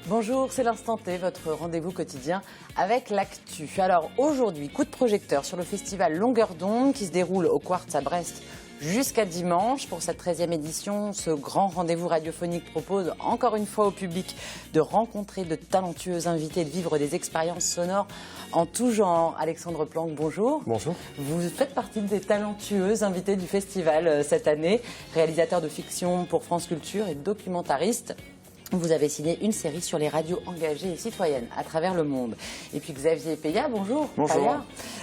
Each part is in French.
Bonjour, c'est l'Instant T, votre rendez-vous quotidien avec l'actu. Alors aujourd'hui, coup de projecteur sur le festival Longueur d'onde qui se déroule au Quartz à Brest jusqu'à dimanche. Pour cette 13e édition, ce grand rendez-vous radiophonique propose encore une fois au public de rencontrer de talentueux invités, de vivre des expériences sonores en tout genre. Alexandre Planck, bonjour. Bonjour. Vous faites partie des talentueux invités du festival cette année, réalisateur de fiction pour France Culture et documentariste. Vous avez signé une série sur les radios engagées et citoyennes à travers le monde. Et puis Xavier Paya, bonjour. Bonjour.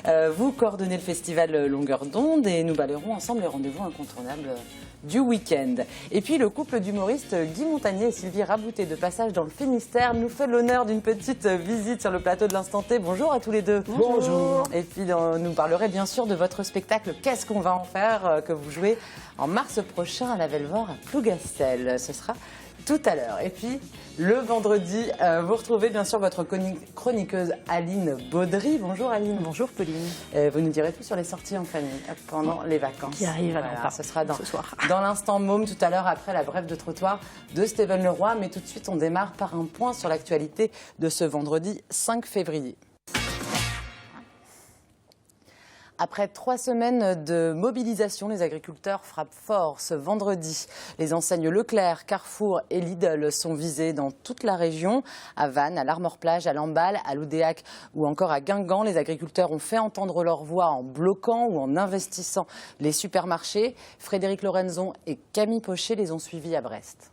Paya. Vous coordonnez le festival Longueur d'onde et nous balayerons ensemble les rendez-vous incontournables du week-end. Et puis le couple d'humoristes Guy Montagnier et Sylvie Rabouté, de passage dans le Finistère, nous fait l'honneur d'une petite visite sur le plateau de l'Instant T. Bonjour à tous les deux. Bonjour. Et puis nous parlerez bien sûr de votre spectacle Qu'est-ce qu'on va en faire, que vous jouez en mars prochain à la Velvore à Plougastel. Ce sera tout à l'heure. Et puis, le vendredi, vous retrouvez bien sûr votre chroniqueuse Aline Baudry. Bonjour Aline. Bonjour Pauline. Vous nous direz tout sur les sorties en famille pendant les vacances. Qui arrive à ce sera ce soir. Dans l'instant môme tout à l'heure après la brève de trottoir de Stéphane Leroy. Mais tout de suite, on démarre par un point sur l'actualité de ce vendredi 5 février. Après 3 semaines de mobilisation, les agriculteurs frappent fort ce vendredi. Les enseignes Leclerc, Carrefour et Lidl sont visées dans toute la région. À Vannes, à l'Armor-Plage, à Lamballe, à Loudéac ou encore à Guingamp, les agriculteurs ont fait entendre leur voix en bloquant ou en investissant les supermarchés. Frédéric Lorenzon et Camille Pochet les ont suivis à Brest.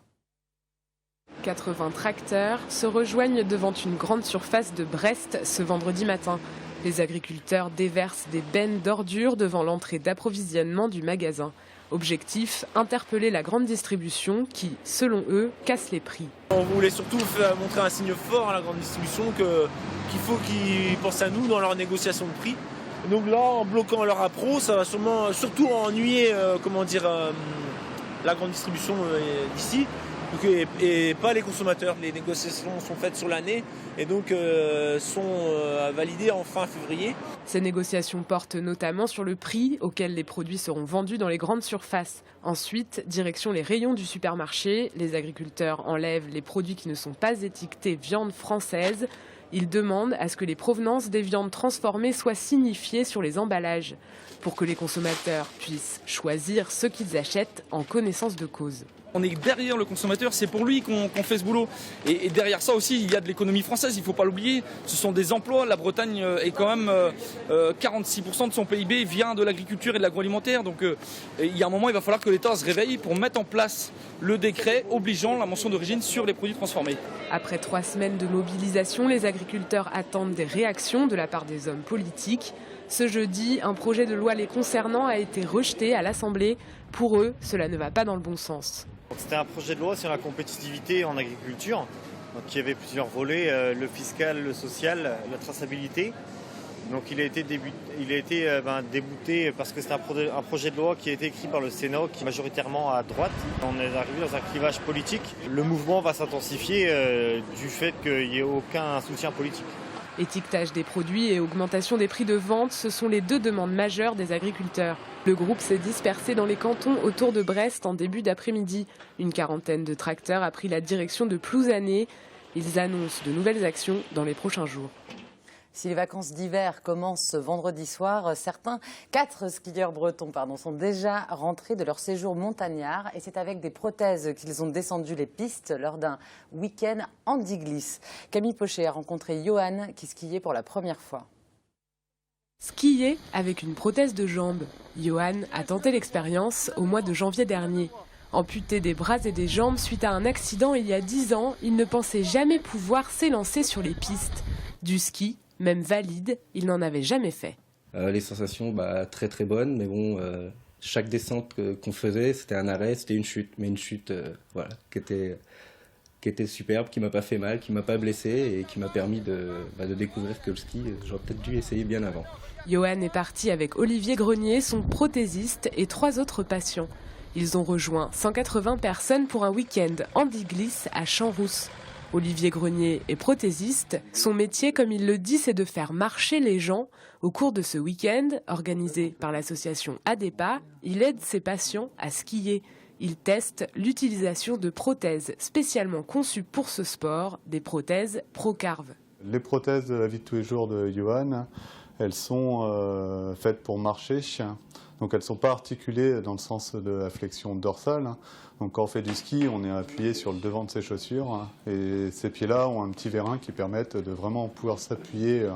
80 tracteurs se rejoignent devant une grande surface de Brest ce vendredi matin. Les agriculteurs déversent des bennes d'ordures devant l'entrée d'approvisionnement du magasin. Objectif, interpeller la grande distribution qui, selon eux, casse les prix. On voulait surtout montrer un signe fort à la grande distribution qu'il faut qu'ils pensent à nous dans leur négociation de prix. Donc là, en bloquant leur appro, ça va surtout ennuyer la grande distribution d'ici. Et pas les consommateurs. Les négociations sont faites sur l'année et donc sont validées en fin février. Ces négociations portent notamment sur le prix auquel les produits seront vendus dans les grandes surfaces. Ensuite, direction les rayons du supermarché. Les agriculteurs enlèvent les produits qui ne sont pas étiquetés viande française. Ils demandent à ce que les provenances des viandes transformées soient signifiées sur les emballages pour que les consommateurs puissent choisir ce qu'ils achètent en connaissance de cause. On est derrière le consommateur, c'est pour lui qu'on fait ce boulot. Et derrière ça aussi, il y a de l'économie française, il ne faut pas l'oublier. Ce sont des emplois, la Bretagne est quand même 46% de son PIB vient de l'agriculture et de l'agroalimentaire. Donc il y a un moment, il va falloir que l'État se réveille pour mettre en place le décret obligeant la mention d'origine sur les produits transformés. Après 3 semaines de mobilisation, les agriculteurs attendent des réactions de la part des hommes politiques. Ce jeudi, un projet de loi les concernant a été rejeté à l'Assemblée. Pour eux, cela ne va pas dans le bon sens. C'était un projet de loi sur la compétitivité en agriculture. Donc, il y avait plusieurs volets, le fiscal, le social, la traçabilité. Donc il a été débouté parce que c'est un projet de loi qui a été écrit par le Sénat, qui est majoritairement à droite. On est arrivé dans un clivage politique. Le mouvement va s'intensifier du fait qu'il n'y ait aucun soutien politique. Étiquetage des produits et augmentation des prix de vente, ce sont les 2 demandes majeures des agriculteurs. Le groupe s'est dispersé dans les cantons autour de Brest en début d'après-midi. Une quarantaine de tracteurs a pris la direction de Plouzané. Ils annoncent de nouvelles actions dans les prochains jours. Si les vacances d'hiver commencent ce vendredi soir, 4 skieurs bretons sont déjà rentrés de leur séjour montagnard et c'est avec des prothèses qu'ils ont descendu les pistes lors d'un week-end handi-glisse. Camille Pochet a rencontré Johan qui skiait pour la première fois. Skier avec une prothèse de jambe. Johan a tenté l'expérience au mois de janvier dernier. Amputé des bras et des jambes suite à un accident il y a 10 ans, il ne pensait jamais pouvoir s'élancer sur les pistes. Du ski, même valide, il n'en avait jamais fait. Les sensations, très très bonnes, mais bon, chaque descente qu'on faisait, c'était un arrêt, c'était une chute. Mais une chute qui était superbe, qui m'a pas fait mal, qui m'a pas blessé et qui m'a permis de découvrir que le ski, j'aurais peut-être dû essayer bien avant. Johan est parti avec Olivier Grenier, son prothésiste, et 3 autres patients. Ils ont rejoint 180 personnes pour un week-end handi-glisse à Champs-Rousse. Olivier Grenier est prothésiste. Son métier, comme il le dit, c'est de faire marcher les gens. Au cours de ce week-end, organisé par l'association ADEPA, il aide ses patients à skier. Ils testent l'utilisation de prothèses spécialement conçues pour ce sport, des prothèses Procarve. Les prothèses de la vie de tous les jours de Johan, elles sont faites pour marcher. Donc elles ne sont pas articulées dans le sens de la flexion dorsale. Donc quand on fait du ski, on est appuyé sur le devant de ses chaussures. Et ces pieds-là ont un petit vérin qui permettent de vraiment pouvoir s'appuyer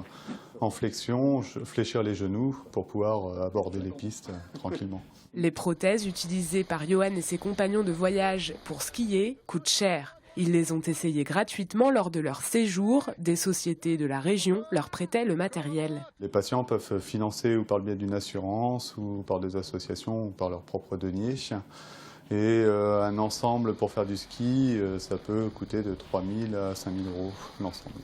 en flexion, fléchir les genoux pour pouvoir aborder les pistes tranquillement. Les prothèses utilisées par Johan et ses compagnons de voyage pour skier coûtent cher. Ils les ont essayées gratuitement lors de leur séjour. Des sociétés de la région leur prêtaient le matériel. Les patients peuvent financer ou par le biais d'une assurance, ou par des associations, ou par leurs propres deniers. Et un ensemble pour faire du ski, ça peut coûter de 3 000 à 5 000 euros l'ensemble.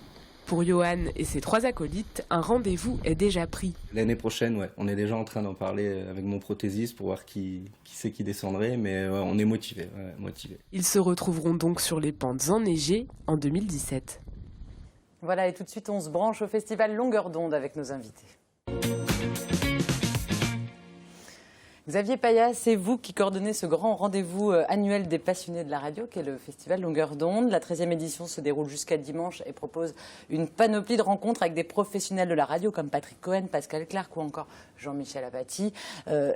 Pour Johan et ses 3 acolytes, un rendez-vous est déjà pris. L'année prochaine, ouais, on est déjà en train d'en parler avec mon prothésiste pour voir qui c'est qui descendrait, mais on est motivés. Ils se retrouveront donc sur les pentes enneigées en 2017. Voilà, et tout de suite on se branche au festival Longueur d'onde avec nos invités. Xavier Payas, c'est vous qui coordonnez ce grand rendez-vous annuel des passionnés de la radio, qui est le festival Longueur d'onde. La 13e édition se déroule jusqu'à dimanche et propose une panoplie de rencontres avec des professionnels de la radio comme Patrick Cohen, Pascal Clark ou encore Jean-Michel Apathy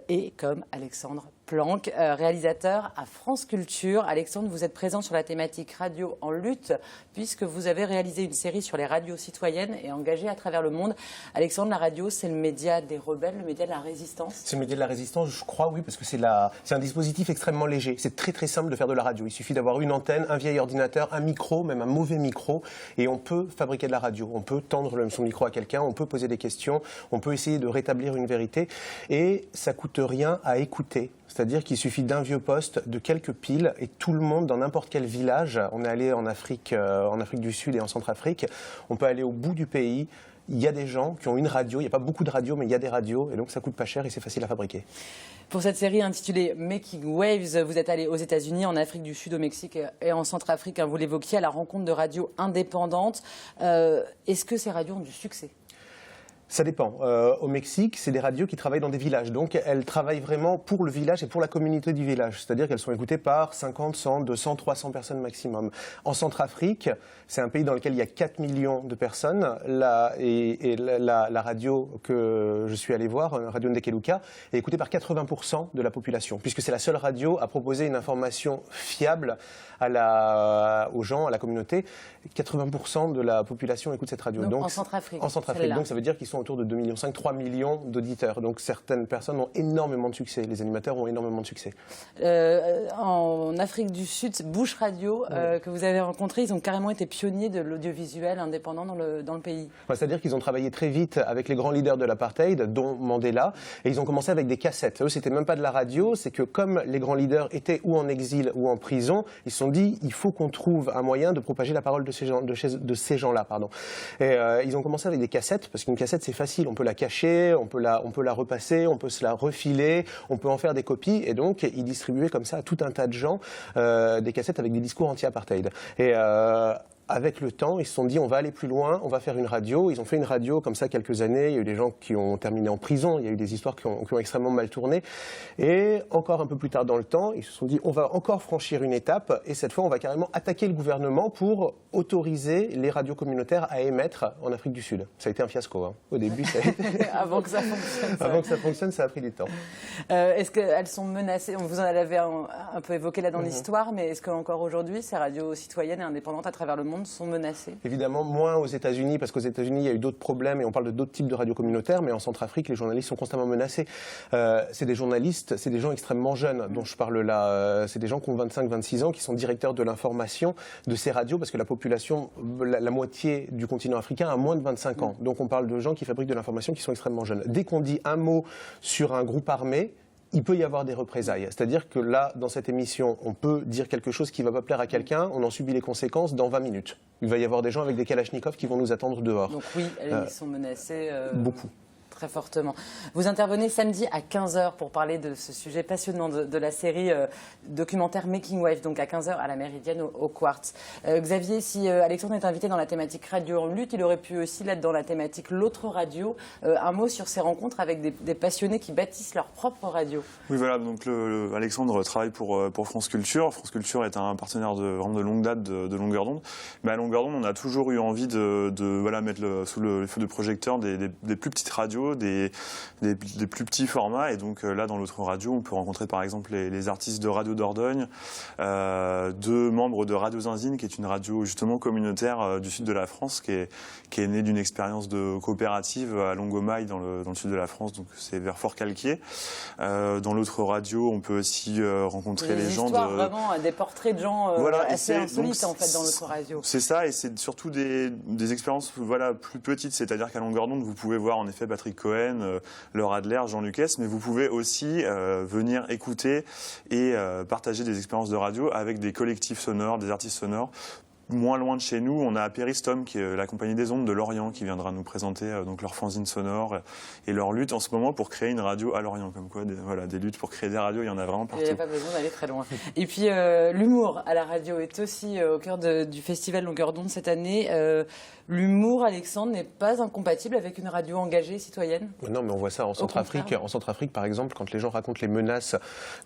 et comme Alexandre Planck, réalisateur à France Culture. Alexandre, vous êtes présent sur la thématique radio en lutte puisque vous avez réalisé une série sur les radios citoyennes et engagées à travers le monde. Alexandre, la radio, c'est le média des rebelles, le média de la résistance. C'est le média de la résistance, je crois, oui, parce que c'est un dispositif extrêmement léger. C'est très très simple de faire de la radio. Il suffit d'avoir une antenne, un vieil ordinateur, un micro, même un mauvais micro, et on peut fabriquer de la radio. On peut tendre son micro à quelqu'un, on peut poser des questions, on peut essayer de rétablir une vérité, et ça coûte rien à écouter. C'est-à-dire qu'il suffit d'un vieux poste, de quelques piles, et tout le monde, dans n'importe quel village, on est allé en Afrique du Sud et en Centrafrique, on peut aller au bout du pays, il y a des gens qui ont une radio, il n'y a pas beaucoup de radios, mais il y a des radios, et donc ça coûte pas cher et c'est facile à fabriquer. Pour cette série intitulée Making Waves, vous êtes allé aux États-Unis, en Afrique du Sud, au Mexique et en Centrafrique, vous l'évoquiez, à la rencontre de radios indépendantes. Est-ce que ces radios ont du succès ? Ça dépend. Au Mexique, c'est des radios qui travaillent dans des villages. Donc, elles travaillent vraiment pour le village et pour la communauté du village. C'est-à-dire qu'elles sont écoutées par 50, 100, 200, 300 personnes maximum. En Centrafrique, c'est un pays dans lequel il y a 4 millions de personnes. La radio que je suis allé voir, Radio Ndekeluka, est écoutée par 80% de la population, puisque c'est la seule radio à proposer une information fiable aux gens, à la communauté. 80% de la population écoute cette radio. Donc en Centrafrique. En Centrafrique. Donc ça veut dire qu'ils sont autour de 2,5 millions, 3 millions d'auditeurs. Donc certaines personnes ont énormément de succès. Les animateurs ont énormément de succès. En Afrique du Sud, Bush Radio, que vous avez rencontré, ils ont carrément été pionniers de l'audiovisuel indépendant dans le pays. C'est-à-dire qu'ils ont travaillé très vite avec les grands leaders de l'apartheid, dont Mandela, et ils ont commencé avec des cassettes. Eux, c'était même pas de la radio, c'est que comme les grands leaders étaient ou en exil ou en prison, ils se sont dit, il faut qu'on trouve un moyen de propager la parole de ces gens-là. Et ils ont commencé avec des cassettes, parce qu'une cassette, c'est facile, on peut la cacher, on peut la repasser, on peut se la refiler, on peut en faire des copies, et donc ils distribuaient comme ça à tout un tas de gens des cassettes avec des discours anti-apartheid. Et avec le temps, ils se sont dit on va aller plus loin, on va faire une radio. Ils ont fait une radio comme ça quelques années. Il y a eu des gens qui ont terminé en prison, il y a eu des histoires qui ont extrêmement mal tourné. Et encore un peu plus tard dans le temps, ils se sont dit on va encore franchir une étape et cette fois on va carrément attaquer le gouvernement pour autoriser les radios communautaires à émettre en Afrique du Sud. Ça a été un fiasco. Au début, ça a été... Avant que ça fonctionne. Avant que ça fonctionne, ça a pris du temps. Est-ce qu'elles sont menacées? On vous en avait un peu évoqué là dans l'histoire, mais est-ce qu'encore aujourd'hui, ces radios citoyennes et indépendantes à travers le monde sont menacées? Évidemment, moins aux États-Unis, parce qu'aux États-Unis, il y a eu d'autres problèmes et on parle de d'autres types de radios communautaires, mais en Centrafrique, les journalistes sont constamment menacés. C'est des journalistes, c'est des gens extrêmement jeunes dont je parle là. C'est des gens qui ont 25-26 ans, qui sont directeurs de l'information de ces radios, parce que la population, la moitié du continent africain a moins de 25 ans. Donc on parle de gens qui fabriquent de l'information qui sont extrêmement jeunes. Dès qu'on dit un mot sur un groupe armé, il peut y avoir des représailles. C'est-à-dire que là, dans cette émission, on peut dire quelque chose qui ne va pas plaire à quelqu'un, on en subit les conséquences dans 20 minutes. Il va y avoir des gens avec des kalachnikovs qui vont nous attendre dehors. Donc oui, ils sont menacés. Beaucoup. très fortement. Vous intervenez samedi à 15h pour parler de ce sujet passionnant de la série documentaire Making Wave, donc à 15h à la Méridienne au Quartz. Xavier, si Alexandre est invité dans la thématique radio en lutte, il aurait pu aussi l'être dans la thématique l'autre radio. Un mot sur ces rencontres avec des passionnés qui bâtissent leur propre radio. Oui, voilà, donc Alexandre travaille pour France Culture. France Culture est un partenaire vraiment de longue date, de longueur d'onde. Mais à longueur d'onde, on a toujours eu envie de mettre sous le feu de projecteur des plus petites radios, des plus petits formats. Et donc là, dans l'autre radio, on peut rencontrer par exemple les artistes de Radio Dordogne, deux membres de Radio Zinzine, qui est une radio justement communautaire du sud de la France, qui est née d'une expérience de coopérative à Longomaille dans le sud de la France, donc c'est vers Fort-Calquier. Dans l'autre radio, on peut aussi rencontrer les gens vraiment des portraits de gens assez insolites en fait dans l'autre radio. C'est ça, et c'est surtout des expériences plus petites, c'est-à-dire qu'à longueur d'onde, vous pouvez voir en effet Patrick Cohen, Laure Adler, Jean Lucas, mais vous pouvez aussi venir écouter et partager des expériences de radio avec des collectifs sonores, des artistes sonores. Moins loin de chez nous, on a Péristom, qui est la compagnie des ondes de Lorient, qui viendra nous présenter donc leur fanzine sonore et leur lutte en ce moment pour créer une radio à Lorient. Comme quoi, des luttes pour créer des radios, il y en a vraiment partout. Il n'y a pas besoin d'aller très loin. Et puis l'humour à la radio est aussi au cœur du festival Longueur d'onde cette année. L'humour, Alexandre, n'est pas incompatible avec une radio engagée citoyenne? Non, mais on voit ça en Centrafrique. En Centrafrique, par exemple, quand les gens racontent les menaces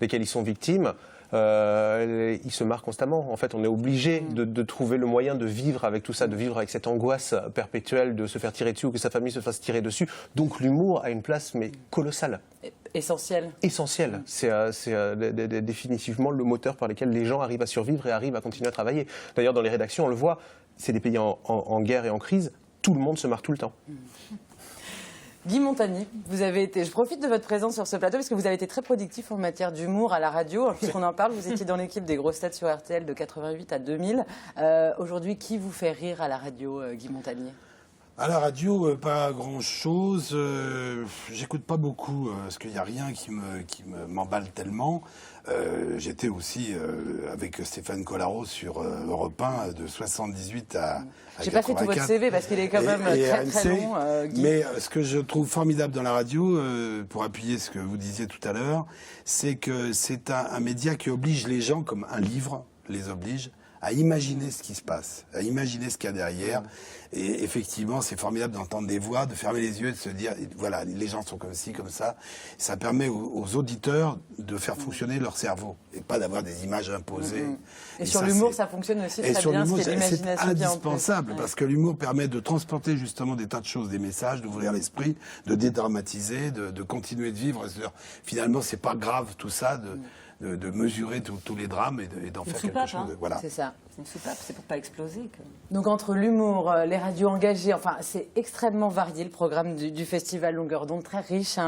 desquelles ils sont victimes, ils se marrent constamment. En fait, on est obligé de trouver le moyen de vivre avec tout ça, de vivre avec cette angoisse perpétuelle de se faire tirer dessus ou que sa famille se fasse tirer dessus. Donc l'humour a une place, mais colossale. Essentiel. Essentiel. C'est définitivement le moteur par lequel les gens arrivent à survivre et arrivent à continuer à travailler. D'ailleurs, dans les rédactions, on le voit, c'est des pays en guerre et en crise, tout le monde se marre tout le temps. Guy Montagny, je profite de votre présence sur ce plateau parce que vous avez été très productif en matière d'humour à la radio. Puisqu'on en parle, vous étiez dans l'équipe des grosses têtes sur RTL de 88 à 2000. Aujourd'hui, qui vous fait rire à la radio, Guy Montagny? À la radio, pas grand-chose. J'écoute pas beaucoup parce qu'il n'y a rien qui m'emballe tellement. J'étais aussi avec Stéphane Collaro sur Europe 1 de 78 à 84. J'ai pas fait tout votre CV parce qu'il est quand même très long. Guy. Mais ce que je trouve formidable dans la radio, pour appuyer ce que vous disiez tout à l'heure, c'est que c'est un média qui oblige les gens, comme un livre les oblige, à imaginer ce qui se passe, à imaginer ce qu'il y a derrière. Et effectivement, c'est formidable d'entendre des voix, de fermer les yeux, de se dire, voilà, les gens sont comme ci, comme ça. Ça permet aux auditeurs de faire fonctionner leur cerveau et pas d'avoir des images imposées. Et sur l'humour, ça fonctionne aussi très bien, c'est indispensable, parce que l'humour permet de transporter justement des tas de choses, des messages, d'ouvrir l'esprit, de dédramatiser, de continuer de vivre. Finalement, c'est pas grave tout ça, de mesurer tous les drames et d'en faire quelque chose. Voilà. C'est ça. C'est une soupape, c'est pour pas exploser. Donc entre l'humour, les radios engagées, enfin c'est extrêmement varié le programme du festival Longueur d'onde, très riche,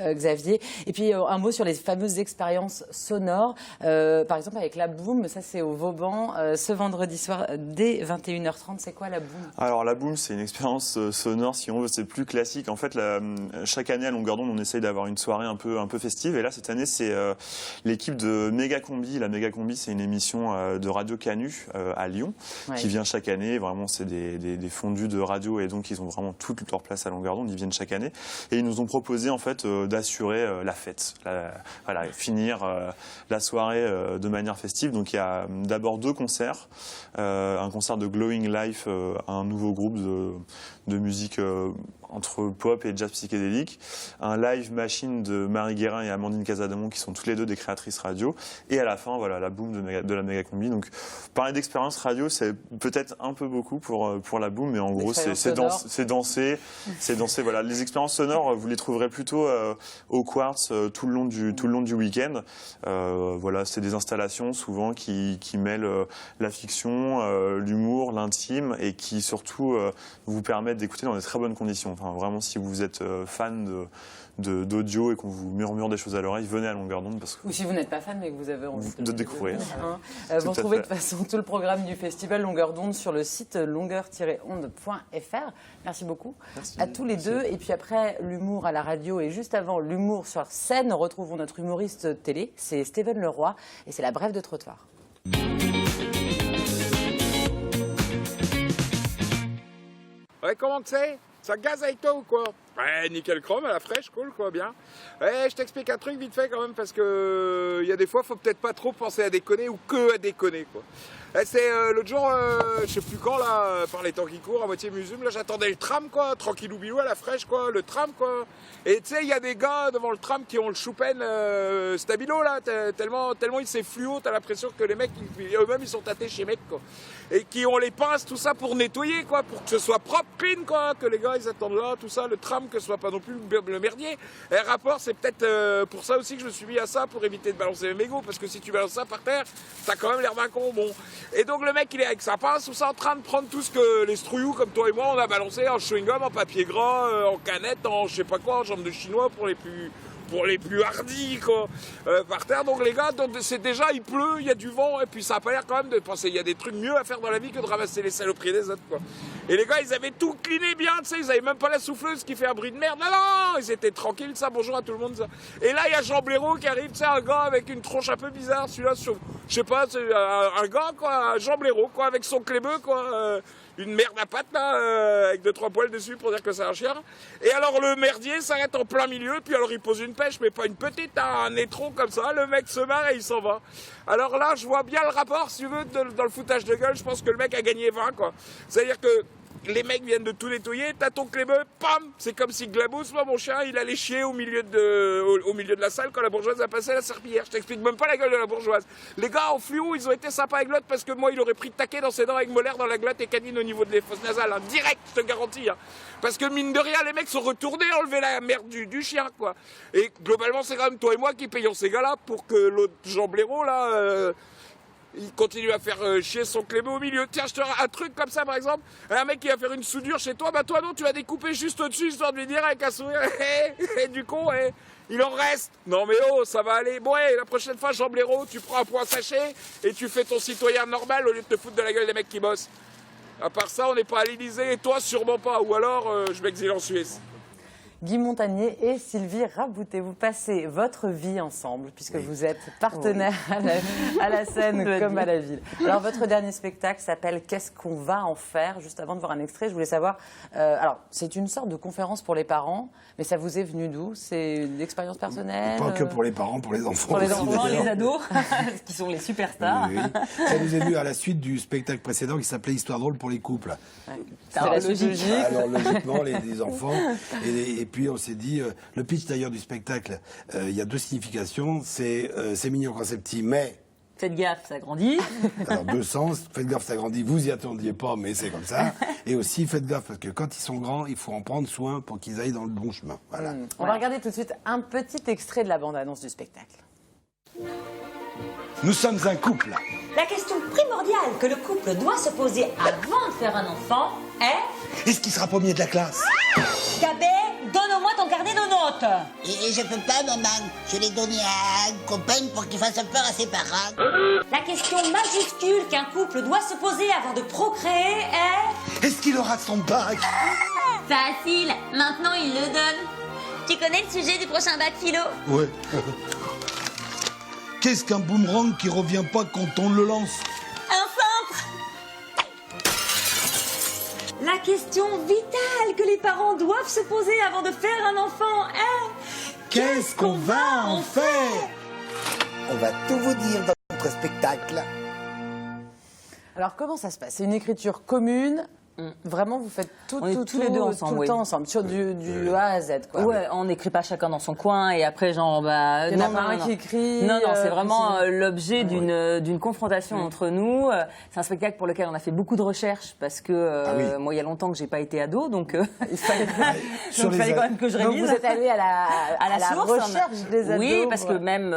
Xavier. Et puis un mot sur les fameuses expériences sonores, par exemple avec la Boom, ça c'est au Vauban, ce vendredi soir dès 21h30. C'est quoi la Boom? Alors la Boom, c'est une expérience sonore, si on veut, c'est plus classique. En fait, chaque année à Longueur d'onde, on essaye d'avoir une soirée un peu festive. Et là, cette année, c'est l'équipe de Méga Combi. La Méga Combi, c'est une émission de Radio Canu à Lyon, qui vient chaque année. Vraiment, c'est des fondus de radio et donc ils ont vraiment toute leur place à Longueur d'onde. Ils viennent chaque année et ils nous ont proposé en fait d'assurer la fête, finir la soirée de manière festive. Donc il y a d'abord 2 concerts, un concert de Glowing Life, un nouveau groupe de musique entre pop et jazz psychédélique, un live machine de Marie Guérin et Amandine Casademont qui sont toutes les 2 des créatrices radio, et à la fin voilà la Boom de la Méga Combi. Donc parler d'expérience radio, c'est peut-être un peu beaucoup pour la Boom, mais en gros c'est danser. Voilà, les expériences sonores vous les trouverez plutôt au Quartz tout le long du week-end. Voilà, c'est des installations souvent qui mêlent la fiction, l'humour, l'intime, et qui surtout vous permettent d'écouter dans des très bonnes conditions. Enfin, vraiment, si vous êtes fan d'audio et qu'on vous murmure des choses à l'oreille, venez à Longueur d'onde. Ou si vous n'êtes pas fan mais que vous avez envie de découvrir. Vous retrouvez de toute façon tout le programme du festival Longueur d'onde sur le site longueur-onde.fr. Merci beaucoup à tous les deux. Et puis après, l'humour à la radio et juste avant, l'humour sur scène, retrouvons notre humoriste télé, c'est Steven Leroy et c'est la Brève de trottoir. Ouais, comment que c'est? Ça gaze avec toi ou quoi? Ouais, nickel chrome à la fraîche, cool quoi, bien. Ouais, je t'explique un truc vite fait quand même parce que il y a des fois, faut peut-être pas trop penser à déconner ou que à déconner quoi. C'est l'autre jour, je sais plus quand là, par les temps qui courent, à moitié musulman, là j'attendais le tram quoi, tranquillou bilou à la fraîche quoi, le tram quoi. Et tu sais, il y a des gars devant le tram qui ont le choupen stabilo là, tellement il s'est fluo, t'as l'impression que les mecs, eux-mêmes ils sont tâtés chez mecs quoi. Et qui ont les pinces, tout ça pour nettoyer quoi, pour que ce soit propre, clean quoi, que les gars ils attendent là, tout ça, le tram que ce soit pas non plus le merdier. Et rapport, c'est peut-être pour ça aussi que je me suis mis à ça, pour éviter de balancer mes mégots, parce que si tu balances ça par terre, t'as quand même l'air d'un con, bon. Et donc le mec il est avec sa pince, tout ça en train de prendre tout ce que les strouillous comme toi et moi on a balancé en chewing-gum, en papier gras, en canette, en je sais pas quoi, en jambe de chinois pour les plus hardis quoi, par terre. Donc les gars, c'est déjà, il pleut, il y a du vent, et puis ça a pas l'air quand même de penser, il y a des trucs mieux à faire dans la vie que de ramasser les saloperies des autres quoi. Et les gars, ils avaient tout cliné bien, tu sais, ils avaient même pas la souffleuse qui fait un bruit de merde, non, ils étaient tranquilles, ça, bonjour à tout le monde, ça. Et là, il y a Jean Blaireau qui arrive, tu sais, un gars avec une tronche un peu bizarre, celui-là, je sais pas, c'est un gars quoi, un Jean Blaireau quoi, avec son clébeux quoi, une merde à pattes là, avec 2-3 poils dessus pour dire que c'est un chien. Et alors le merdier s'arrête en plein milieu, puis alors il pose une pêche, mais pas une petite, un étron comme ça, le mec se marre et il s'en va. Alors là, je vois bien le rapport, si tu veux, dans le foutage de gueule, je pense que le mec a gagné 20 quoi. C'est-à-dire que les mecs viennent de tout nettoyer, t'as ton clébeux, pam, c'est comme si Glabous, moi mon chien, il allait chier au milieu de la salle quand la bourgeoise a passé la serpillière. Je t'explique même pas la gueule de la bourgeoise. Les gars en fluo, ils ont été sympas avec l'autre parce que moi il aurait pris de taquet dans ses dents avec molaire dans la glotte et canine au niveau des fosses nasales, hein. Direct, je te garantis. Hein. Parce que mine de rien, les mecs sont retournés enlever la merde du chien quoi. Et globalement, c'est quand même toi et moi qui payons ces gars-là pour que l'autre Jean Blaireau là... il continue à faire chier son clébeux au milieu. Tiens, je te un truc comme ça, par exemple. Un mec qui va faire une soudure chez toi, bah toi non, tu vas découper juste au-dessus, histoire de lui dire avec un sourire, du con, il en reste. Non mais oh, ça va aller. Bon, la prochaine fois, Jean Blaireau, tu prends un point sachet et tu fais ton citoyen normal au lieu de te foutre de la gueule des mecs qui bossent. À part ça, on n'est pas à l'Élysée, et toi, sûrement pas. Ou alors, je m'exile en Suisse. Guy Montagnier et Sylvie Rabouté, vous passez votre vie ensemble puisque vous êtes partenaires à la scène comme à la ville. Alors votre dernier spectacle s'appelle « Qu'est-ce qu'on va en faire ?» Juste avant de voir un extrait, je voulais savoir, alors c'est une sorte de conférence pour les parents, mais ça vous est venu d'où? C'est une expérience personnelle? Pas que pour les parents, pour les enfants. Pour les aussi, enfants, d'ailleurs. les ados, qui sont les superstars. Oui, oui. Ça nous est venu à la suite du spectacle précédent qui s'appelait Histoire drôle pour les couples. Ouais. C'est la logique. Alors logiquement, les enfants. Et puis on s'est dit, le pitch d'ailleurs du spectacle, il y a deux significations. C'est mignon quand c'est petit, mais... Faites gaffe, ça grandit. Alors deux sens, faites gaffe, ça grandit, vous y attendiez pas, mais c'est comme ça. Et aussi, faites gaffe, parce que quand ils sont grands, il faut en prendre soin pour qu'ils aillent dans le bon chemin. Voilà. On va regarder tout de suite un petit extrait de la bande-annonce du spectacle. Nous sommes un couple. La question primordiale que le couple doit se poser avant de faire un enfant est... Est-ce qu'il sera premier de la classe? Gabé, donne-moi ton carnet de notes. Et je peux pas, maman. Je l'ai donné à un copain pour qu'il fasse peur à ses parents. La question majuscule qu'un couple doit se poser avant de procréer est... Est-ce qu'il aura son bac? Facile, maintenant il le donne. Tu connais le sujet du prochain bac philo? Ouais. Qu'est-ce qu'un boomerang qui revient pas quand on le lance? Un cintre. La question vitale que les parents doivent se poser avant de faire un enfant est... Qu'est-ce qu'on va en faire? On va tout vous dire dans notre spectacle. Alors comment ça se passe? C'est une écriture commune? Vraiment, vous faites tout les deux ensemble, tout le temps ensemble, sur du A à Z, quoi. Ouais, on n'écrit pas chacun dans son coin et après genre bah il y en a pas un qui écrit. Non, c'est vraiment l'objet d'une confrontation entre nous. C'est un spectacle pour lequel on a fait beaucoup de recherches parce que moi il y a longtemps que j'ai pas été ado, donc il fallait quand même que je révise. Donc vous êtes allé à la source, recherche des ados. Oui, parce que même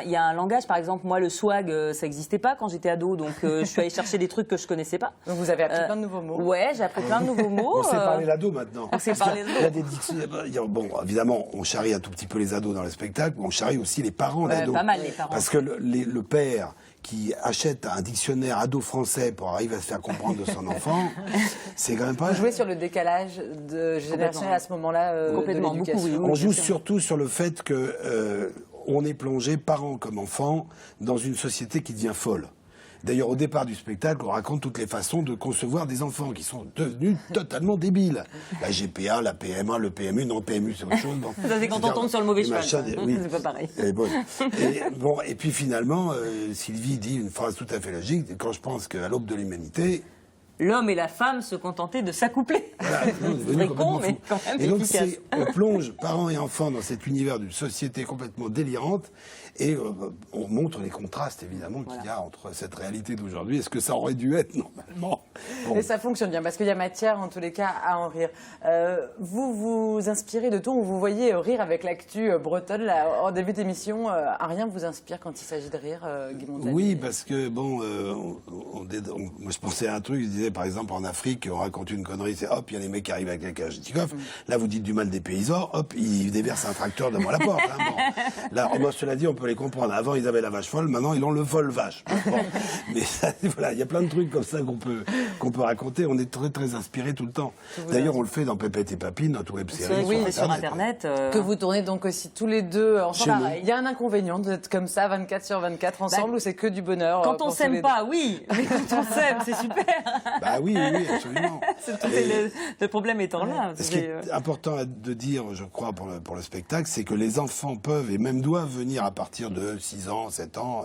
il y a un langage, par exemple, moi le swag ça n'existait pas quand j'étais ado, donc je suis allée chercher des trucs que je connaissais pas. Donc vous avez appris plein de nouveaux mots. Ouais, j'ai appris plein de nouveaux mots. On sait parler l'ado maintenant. On sait parler l'ado. Il y a des dictionnaires. Bon, évidemment, on charrie un tout petit peu les ados dans le spectacle, mais on charrie aussi les parents d'ados. Pas mal les parents. Parce que le père qui achète un dictionnaire ado français pour arriver à se faire comprendre de son enfant, c'est quand même pas... Vous jouez sur le décalage de génération à ce moment-là de l'éducation. On joue surtout sur le fait que on est plongé, parents comme enfants, dans une société qui devient folle. D'ailleurs, au départ du spectacle, on raconte toutes les façons de concevoir des enfants qui sont devenus totalement débiles. La GPA, la PMA, le PMU, non, PMU c'est autre chose. Bon, ça c'est quand on tombe sur le mauvais cheval. Oui. C'est pas pareil. Et puis finalement, Sylvie dit une phrase tout à fait logique, quand je pense qu'à l'aube de l'humanité, l'homme et la femme se contentaient de s'accoupler. Voilà, c'est très con, mais quand même et donc efficace. on plonge parents et enfants dans cet univers d'une société complètement délirante et on montre les contrastes évidemment qu'il y a entre cette réalité d'aujourd'hui et ce que ça aurait dû être normalement. Bon. Et ça fonctionne bien parce qu'il y a matière en tous les cas à en rire. Vous vous inspirez de tout, vous voyez rire avec l'actu bretonne là, en début d'émission. Rien vous inspire quand il s'agit de rire, Guy Montagnier? Oui, parce que bon, moi je pensais à un truc, je disais par exemple en Afrique, on raconte une connerie, c'est hop, il y a des mecs qui arrivent avec la Kalachnikov. Là, vous dites du mal des paysans, hop, ils déversent un tracteur devant la porte. Hein, bon. Là, cela dit, on peut les comprendre. Avant, ils avaient la vache folle, maintenant, ils ont le folle vache. Bon. Mais voilà, il y a plein de trucs comme ça qu'on peut raconter. On est très, très inspirés tout le temps. D'ailleurs, on le fait dans Pépette et Papine, notre web-série. Oui, sur Internet. Que vous tournez donc aussi tous les deux ensemble. Il y a un inconvénient d'être comme ça, 24/24 ensemble, ou c'est que du bonheur? Quand on s'aime pas, oui. Mais quand on s'aime, c'est super. Bah oui, absolument. Le problème étant là. Ce qui est important de dire, je crois, pour le spectacle, c'est que les enfants peuvent et même doivent venir à partir de 6 ans, 7 ans,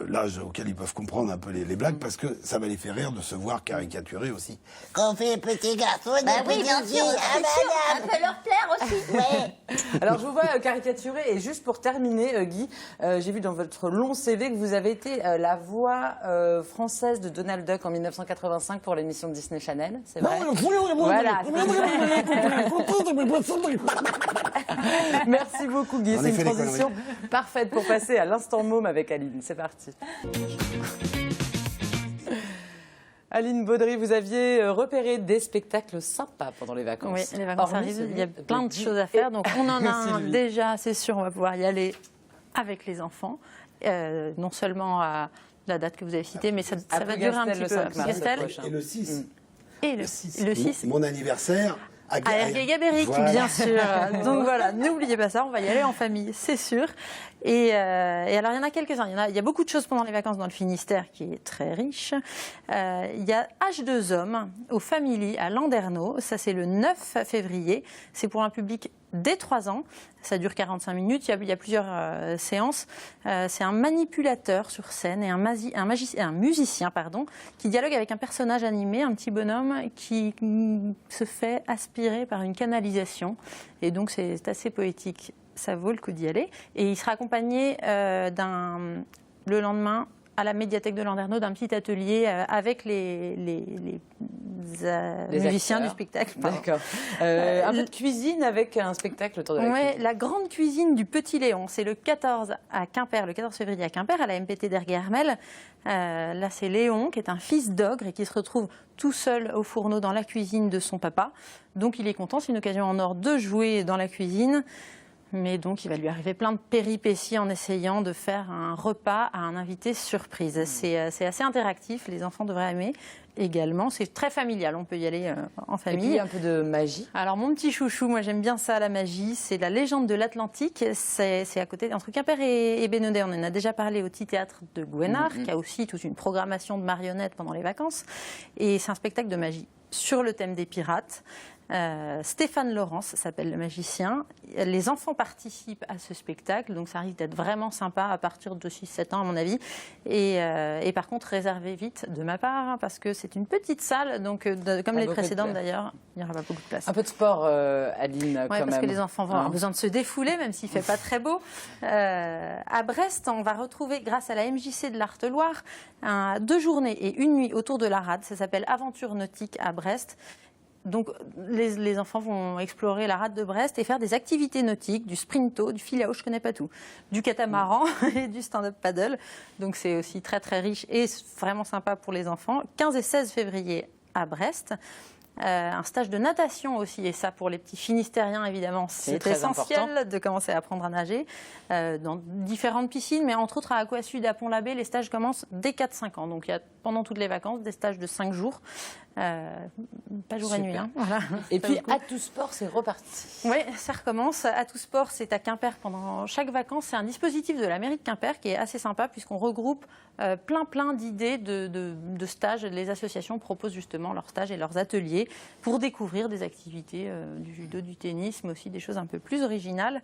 l'âge auquel ils peuvent comprendre un peu les blagues, parce que ça va les faire rire de se voir caricaturer aussi. Quand on fait les petits garçons, oui, bien sûr, ça peut leur plaire aussi. Ouais. Alors, je vous vois caricaturer, et juste pour terminer, Guy, j'ai vu dans votre long CV que vous avez été la voix française de Donald Duck en 1985 pour l'émission de Disney Channel, c'est vrai? Voilà. Merci beaucoup, Guy. C'est une transition parfaite pour passer à l'instant môme avec Aline. C'est parti. Aline Baudry, vous aviez repéré des spectacles sympas pendant les vacances. Oui, les vacances arrivent, il y a plein de choses à faire. Donc on en a un déjà, c'est sûr, on va pouvoir y aller avec les enfants. Non seulement à la date que vous avez citée, mais ça va durer un petit peu. Et le 6. Et le 6. Mon anniversaire. À Ergué-Gabéric, voilà. Bien sûr. Donc voilà, n'oubliez pas ça, on va y aller en famille, c'est sûr. Et alors, il y en a quelques-uns. Il y a beaucoup de choses pendant les vacances dans le Finistère qui est très riche. Il y a H2 au Family à Landerneau. Ça, c'est le 9 février. C'est pour un public dès 3 ans. Ça dure 45 minutes. Il y a plusieurs séances. C'est un manipulateur sur scène et un musicien qui dialogue avec un personnage animé, un petit bonhomme qui se fait aspirer par une canalisation. Et donc, c'est assez poétique. Ça vaut le coup d'y aller. Et il sera accompagné le lendemain à la médiathèque de Landerneau d'un petit atelier avec les musiciens du spectacle. D'accord. Un peu de cuisine avec un spectacle autour de la cuisine. La grande cuisine du Petit Léon, c'est le 14 à Quimper, le 14 février à Quimper, à la MPT d'Ergué-Hermel. Là, c'est Léon, qui est un fils d'ogre et qui se retrouve tout seul au fourneau dans la cuisine de son papa. Donc, il est content, c'est une occasion en or de jouer dans la cuisine. Mais donc, il va lui arriver plein de péripéties en essayant de faire un repas à un invité surprise. C'est assez interactif, les enfants devraient aimer également. C'est très familial, on peut y aller en famille. Et puis, un peu de magie. Alors, mon petit chouchou, moi j'aime bien ça, la magie. C'est la légende de l'Atlantique. C'est à côté, entre Quimper et Bénodet. On en a déjà parlé au Petit Théâtre de Gouénard, qui a aussi toute une programmation de marionnettes pendant les vacances. Et c'est un spectacle de magie sur le thème des pirates. Stéphane Laurence s'appelle le magicien. Les enfants participent à ce spectacle, donc ça risque d'être vraiment sympa à partir de 6-7 ans à mon avis. Et par contre, réservez vite de ma part, parce que c'est une petite salle, donc comme les précédentes d'ailleurs, il n'y aura pas beaucoup de place. Un peu de sport, Aline, quand même. Parce que les enfants vont avoir besoin de se défouler, même s'il ne fait pas très beau. À Brest, on va retrouver, grâce à la MJC de l'Arteloire, 2 journées et 1 nuit autour de la rade. Ça s'appelle Aventure nautique à Brest. Donc, les enfants vont explorer la rade de Brest et faire des activités nautiques, du sprinto, du filet à eau, je ne connais pas tout, du catamaran et du stand-up paddle. Donc, c'est aussi très, très riche et vraiment sympa pour les enfants. 15 et 16 février à Brest. Un stage de natation aussi, et ça pour les petits Finistériens évidemment, c'est essentiel important de commencer à apprendre à nager dans différentes piscines, mais entre autres à Aquasud et à Pont-l'Abbé, les stages commencent dès 4-5 ans. Donc il y a pendant toutes les vacances des stages de 5 jours pas jour et Super. nuit. Hein, voilà. Et puis, à tout sport, c'est reparti. Oui, ça recommence. À tout sport, c'est à Quimper pendant chaque vacances. C'est un dispositif de la mairie de Quimper qui est assez sympa puisqu'on regroupe plein d'idées de stages. Les associations proposent justement leurs stages et leurs ateliers pour découvrir des activités du judo, du tennis, mais aussi des choses un peu plus originales,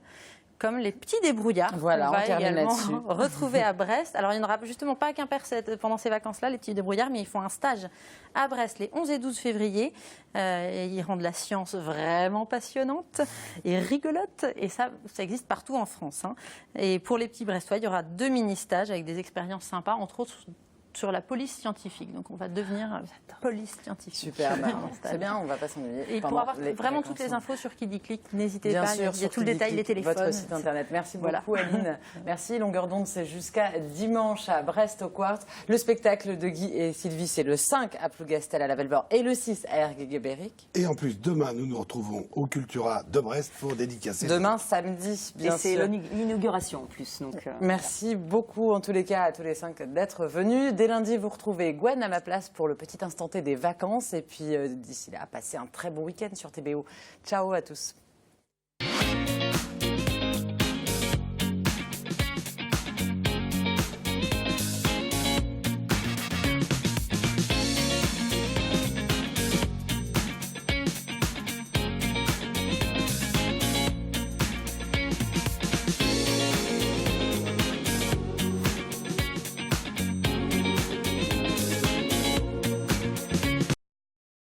comme les petits débrouillards. Voilà, qu'on va on termine également là-dessus. retrouver à Brest. Alors, il n'y en aura justement pas à Quimper pendant ces vacances-là, les petits débrouillards, mais ils font un stage à Brest les 11 et 12 février. Et ils rendent la science vraiment passionnante et rigolote. Et ça existe partout en France. Hein. Et pour les petits Brestois, il y aura 2 mini-stages avec des expériences sympas, entre autres sur la police scientifique. Donc on va devenir police scientifique. Super, c'est bien, on va pas s'ennuyer. Et pour avoir vraiment toutes les infos sur KidiClick, n'hésitez pas, il y a tout le détail, les téléphones. Votre site internet. Merci beaucoup Aline. Merci, Longueur d'onde, c'est jusqu'à dimanche à Brest au Quartz. Le spectacle de Guy et Sylvie, c'est le 5 à Plougastel à la Velvor et le 6 à Ergueguebéric. Et en plus, demain, nous nous retrouvons au Cultura de Brest pour dédicacer. Demain, samedi, bien sûr. Et c'est l'inauguration en plus. Donc, merci beaucoup, en tous les cas, à tous les 5 d'être venus. Dès lundi, vous retrouvez Gwen à ma place pour le petit instant T des vacances. Et puis, d'ici là, passez un très bon week-end sur TBO. Ciao à tous.